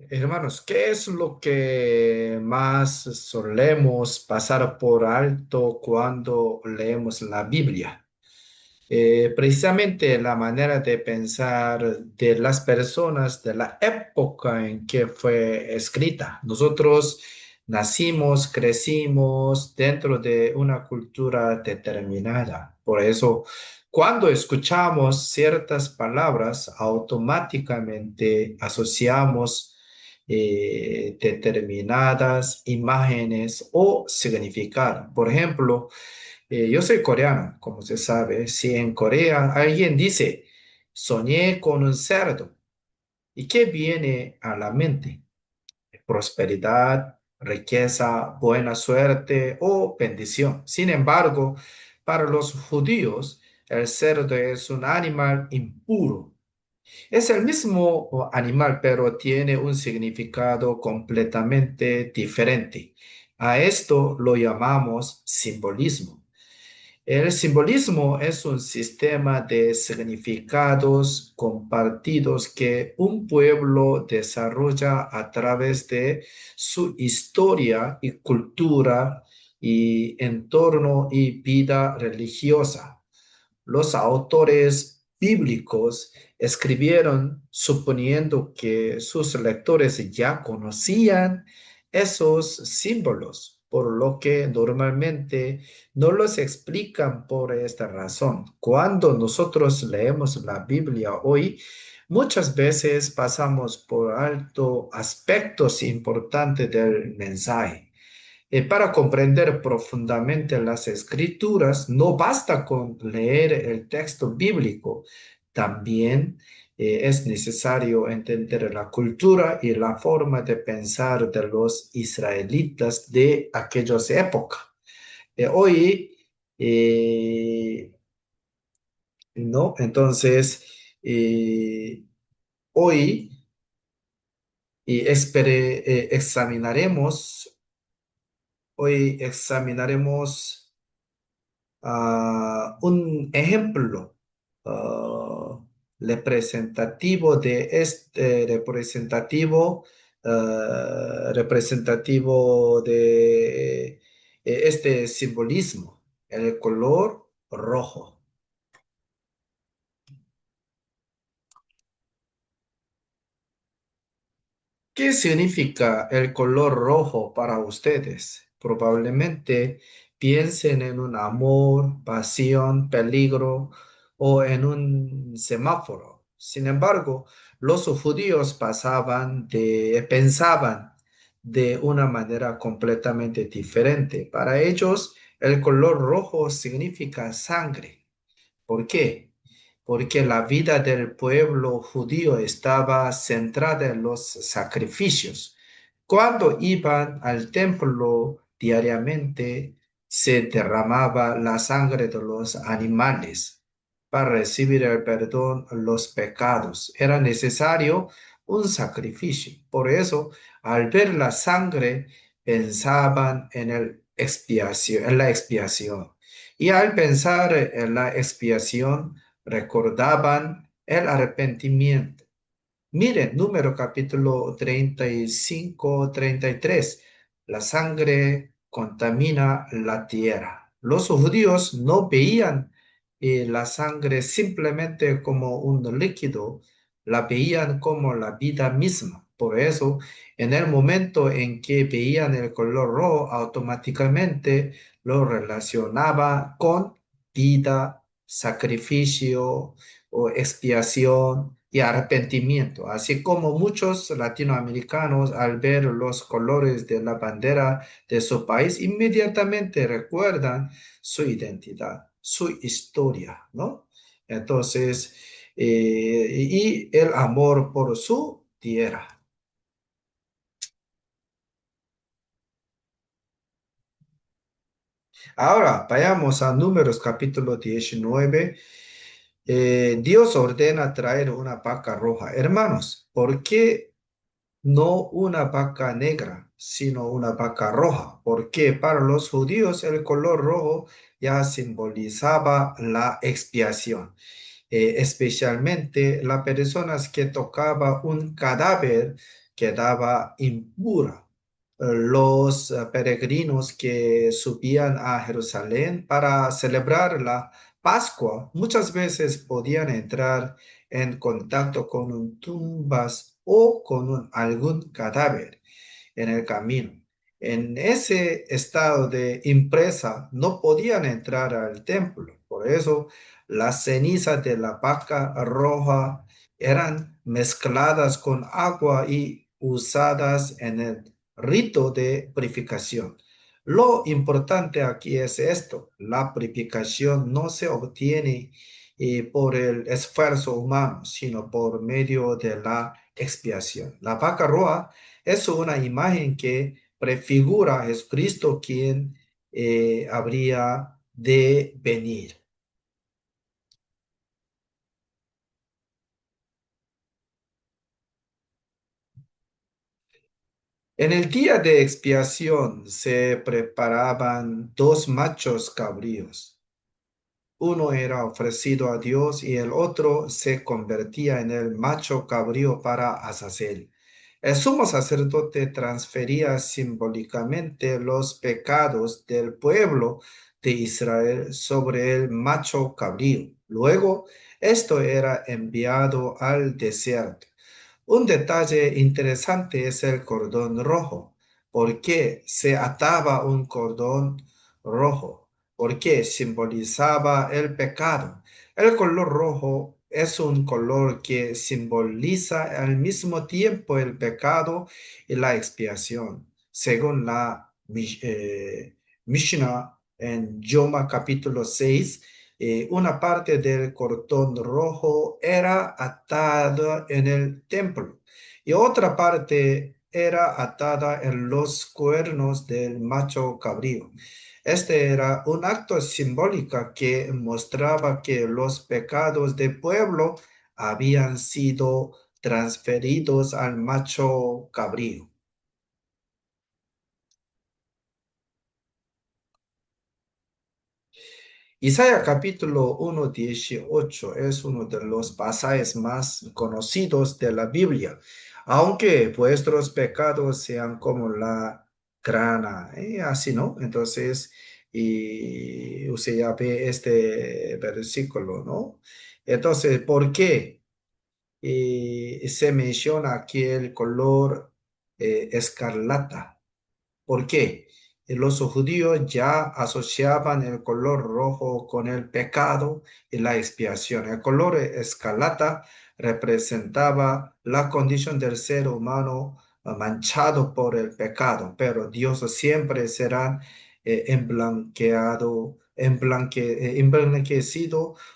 Hermanos, ¿qué es lo que más solemos pasar por alto cuando leemos la Biblia? Precisamente la manera de pensar de las personas de la época en que fue escrita. Nosotros nacimos, crecimos dentro de una cultura determinada. Por eso, cuando escuchamos ciertas palabras, automáticamente asociamos determinadas imágenes o significado. Por ejemplo, yo soy coreano, como se sabe. Si en Corea alguien dice, soñé con un cerdo, ¿y qué viene a la mente? Prosperidad, riqueza, buena suerte o bendición. Sin embargo, para los judíos, el cerdo es un animal impuro. Es el mismo animal, pero tiene un significado completamente diferente. A esto lo llamamos simbolismo. El simbolismo es un sistema de significados compartidos que un pueblo desarrolla a través de su historia y cultura y entorno y vida religiosa. Los autores bíblicos escribieron suponiendo que sus lectores ya conocían esos símbolos, por lo que normalmente no los explican por esta razón. Cuando nosotros leemos la Biblia hoy, muchas veces pasamos por alto aspectos importantes del mensaje. Para comprender profundamente las escrituras, no basta con leer el texto bíblico, también es necesario entender la cultura y la forma de pensar de los israelitas de aquellas épocas. Hoy, eh, ¿no? Entonces, eh, hoy examinaremos, hoy examinaremos un ejemplo ah, representativo de este representativo de este simbolismo, el color rojo. ¿Qué significa el color rojo para ustedes? Probablemente piensen en un amor, pasión, peligro o en un semáforo. Sin embargo, los judíos pensaban de una manera completamente diferente. Para ellos, el color rojo significa sangre. ¿Por qué? Porque la vida del pueblo judío estaba centrada en los sacrificios. Cuando iban al templo diariamente, se derramaba la sangre de los animales para recibir el perdón de los pecados. Era necesario un sacrificio. Por eso, al ver la sangre, pensaban en la expiación. Y al pensar en la expiación, recordaban el arrepentimiento. Miren, número capítulo 35-33. La sangre contamina la tierra. Los judíos no veían la sangre simplemente como un líquido, la veían como la vida misma. Por eso, en el momento en que veían el color rojo, automáticamente lo relacionaba con vida, sacrificio o expiación y arrepentimiento, así como muchos latinoamericanos al ver los colores de la bandera de su país, inmediatamente recuerdan su identidad, su historia, ¿no? Entonces, y el amor por su tierra. Ahora, vayamos a Números capítulo 19. Dios ordena traer una vaca roja. Hermanos, ¿por qué no una vaca negra, sino una vaca roja? Porque para los judíos el color rojo ya simbolizaba la expiación. Especialmente las personas que tocaba un cadáver quedaba impura. Los peregrinos que subían a Jerusalén para celebrar la Pascua muchas veces podían entrar en contacto con tumbas o con algún cadáver en el camino. En ese estado de impresa no podían entrar al templo. Por eso las cenizas de la vaca roja eran mezcladas con agua y usadas en el rito de purificación. Lo importante aquí es esto: la purificación no se obtiene por el esfuerzo humano, sino por medio de la expiación. La vaca roja es una imagen que prefigura a Jesucristo, quien habría de venir. En el día de expiación se preparaban dos machos cabríos. Uno era ofrecido a Dios y el otro se convertía en el macho cabrío para Azazel. El sumo sacerdote transfería simbólicamente los pecados del pueblo de Israel sobre el macho cabrío. Luego, esto era enviado al desierto. Un detalle interesante es el cordón rojo. ¿Por qué se ataba un cordón rojo? Porque simbolizaba el pecado. El color rojo es un color que simboliza al mismo tiempo el pecado y la expiación. Según la Mishnah en Yoma capítulo 6, una parte del cordón rojo era atada en el templo y otra parte era atada en los cuernos del macho cabrío. Este era un acto simbólico que mostraba que los pecados del pueblo habían sido transferidos al macho cabrío. Isaías capítulo 1:18 es uno de los pasajes más conocidos de la Biblia. Aunque vuestros pecados sean como la grana, así, ¿no? Entonces, y usted ya ve este versículo, ¿no? Entonces, ¿por qué se menciona aquí el color escarlata? ¿Por qué? Los judíos ya asociaban el color rojo con el pecado y la expiación. El color escarlata representaba la condición del ser humano manchado por el pecado, pero Dios siempre será emblanquecido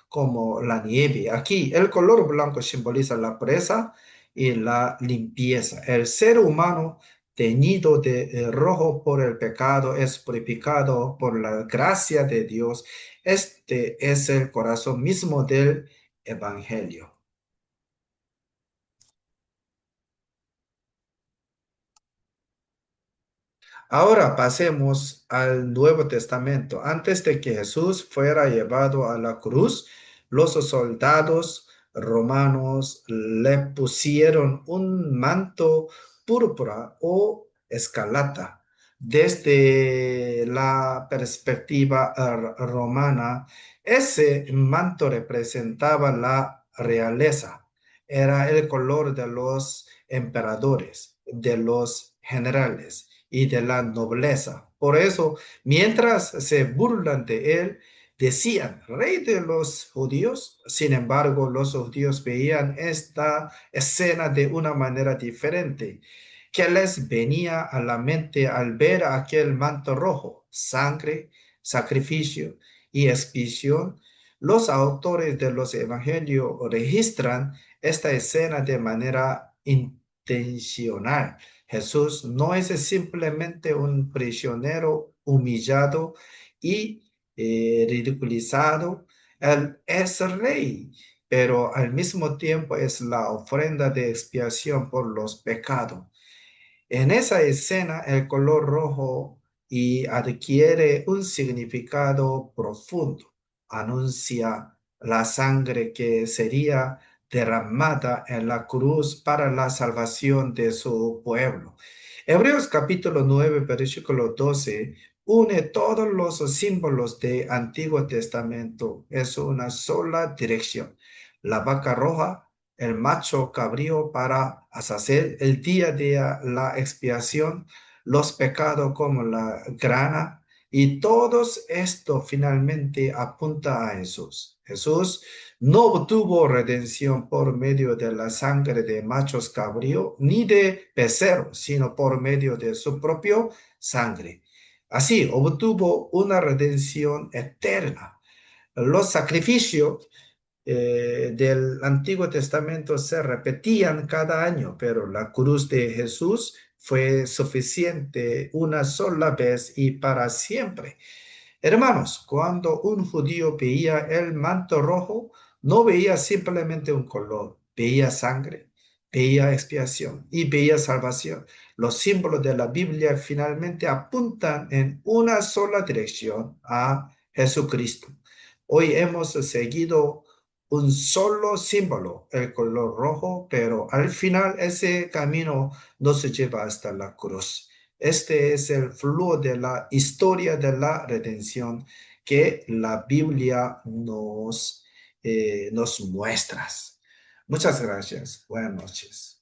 como la nieve. Aquí el color blanco simboliza la pureza y la limpieza. El ser humano teñido de rojo por el pecado, es purificado por la gracia de Dios. Este es el corazón mismo del Evangelio. Ahora pasemos al Nuevo Testamento. Antes de que Jesús fuera llevado a la cruz, los soldados romanos le pusieron un manto púrpura o escarlata. Desde la perspectiva romana, ese manto representaba la realeza. Era el color de los emperadores, de los generales y de la nobleza. Por eso, mientras se burlan de él, decían, rey de los judíos. Sin embargo, los judíos veían esta escena de una manera diferente. ¿Qué les venía a la mente al ver aquel manto rojo? Sangre, sacrificio y expiación. Los autores de los evangelios registran esta escena de manera intencional. Jesús no es simplemente un prisionero humillado y ridiculizado. Él es rey, pero al mismo tiempo es la ofrenda de expiación por los pecados. En esa escena, el color rojo y adquiere un significado profundo. Anuncia la sangre que sería derramada en la cruz para la salvación de su pueblo. Hebreos capítulo 9, versículo 12 une todos los símbolos del Antiguo Testamento. Es una sola dirección. La vaca roja, el macho cabrío para hacer el día de la expiación, los pecados como la grana, y todos esto finalmente apunta a Jesús. Jesús no obtuvo redención por medio de la sangre de machos cabrío ni de becerros, sino por medio de su propio sangre. Así obtuvo una redención eterna. Los sacrificios del Antiguo Testamento se repetían cada año, pero la cruz de Jesús fue suficiente una sola vez y para siempre. Hermanos, cuando un judío veía el manto rojo, no veía simplemente un color, veía sangre, veía expiación y veía salvación. Los símbolos de la Biblia finalmente apuntan en una sola dirección a Jesucristo. Hoy hemos seguido un solo símbolo, el color rojo, pero al final ese camino nos lleva hasta la cruz. Este es el flujo de la historia de la redención que la Biblia nos muestra. Muchas gracias. Buenas noches.